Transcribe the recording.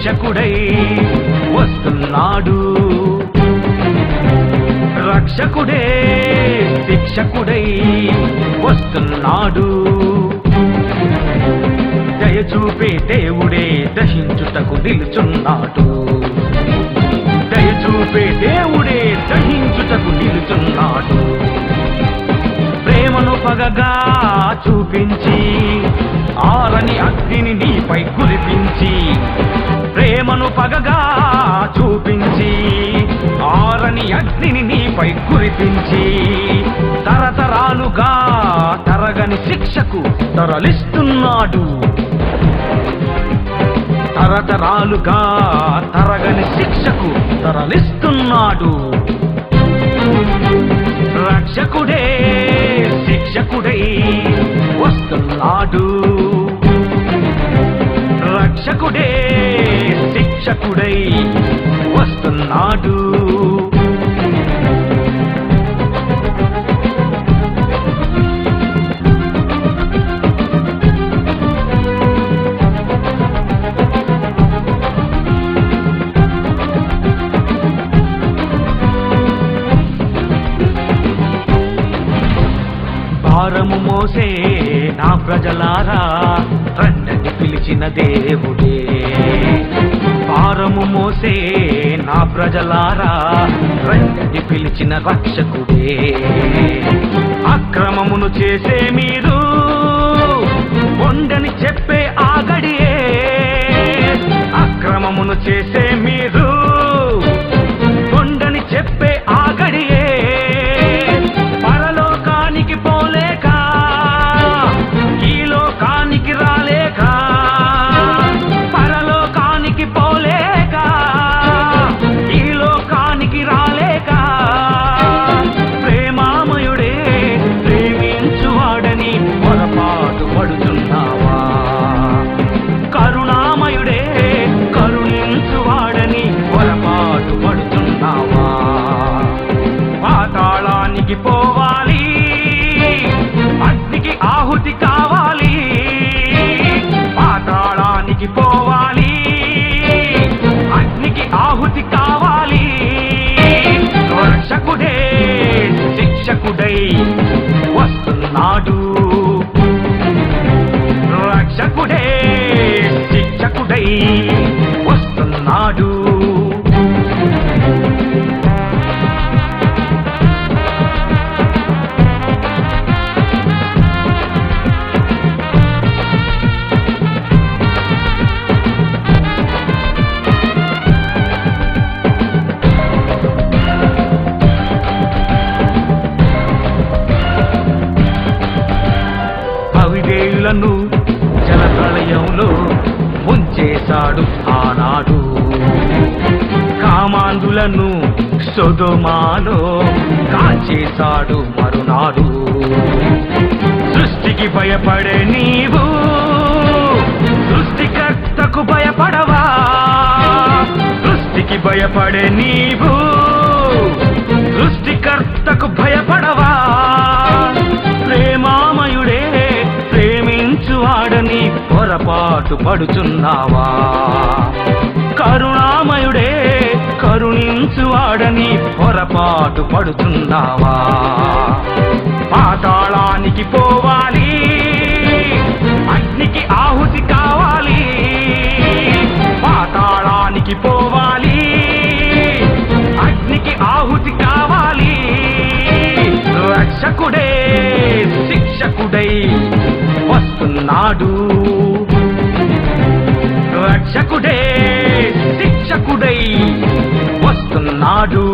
శిక్షకుడై వస్తున్నాడు. రక్షకుడే శిక్షకుడై వస్తున్నాడు. దయచూపే దేవుడే దహించుటకు నిలుచున్నాడు. దయచూపే దేవుడే దహించుటకు నిలుచున్నాడు. ప్రేమను పగగా చూపించి ఆరని అగ్నిని నీపై కురిపించి, ప్రేమను పగగా చూపించి ఆరని అగ్నిని నీపై కురిపించి, తరతరాలుగా తరగని శిక్షకు తరలిస్తున్నాడు. తరతరాలుగా తరగని శిక్షకు తరలిస్తున్నాడు. రక్షకుడే శిక్షకుడై వస్తున్నాడు. రక్షకుడే శిక్షకుడై వస్తున్నాడు. భారము మోసే నా ప్రజలారా రండని పిలిచిన దేవుడే. భారము మోసే నా ప్రజలారా రండని పిలిచిన రక్షకుడే. అక్రమమును చేసే మీరు పొండని చెప్పే ఆగడియే. అక్రమమును చేసే మీరు పొండని చెప్పే ఆగడియే. పరలోకానికి పోలేక ఈ లోకానికి రాలేక, పరలోకానికి పోలేక ఈ లోకానికి రాలేక, ప్రేమామయుడే ప్రేమించువాడని పొరపాటు పడుతున్నావా? కరుణామయుడే కరుణించువాడని పొరపాటు పడుతున్నావా? పాతాళానికి పోవాలి, అగ్నికి ఆహుతి కావాలి. పాతాళానికి పోవాలి, అగ్నికి ఆహుతి కావాలి. రక్షకుడే శిక్షకుడై వస్తున్నాడు. రక్షకుడే శిక్షకుడై వస్తున్నాడు. అవిధేయులను జలప్రళయంలో ముంచేశాడు ఆనాడు. కామాంధులను సొదొమాలో కాల్చేశాడు మరునాడు. సృష్టికి భయపడే నీవు సృష్టికర్తకు భయపడవా? సృష్టికి భయపడే నీవు సృష్టికర్తకు భయపడవా? ప్రేమామయుడే ప్రేమించువాడని పొరపాటు పడుచున్నావా? కరుణామయుడే కరుణించువాడని పొరపాటు పడుచున్నావా? పాతాళానికి పోవాలి, అగ్నికి ఆహుతి కావాలి. పాతాళానికి పోవాలి, అగ్నికి ఆహుతి కావాలి. రక్షకుడే శిక్షకుడై వస్తున్నాడు. రక్షకుడే శిక్షకుడై వస్తున్నాడు.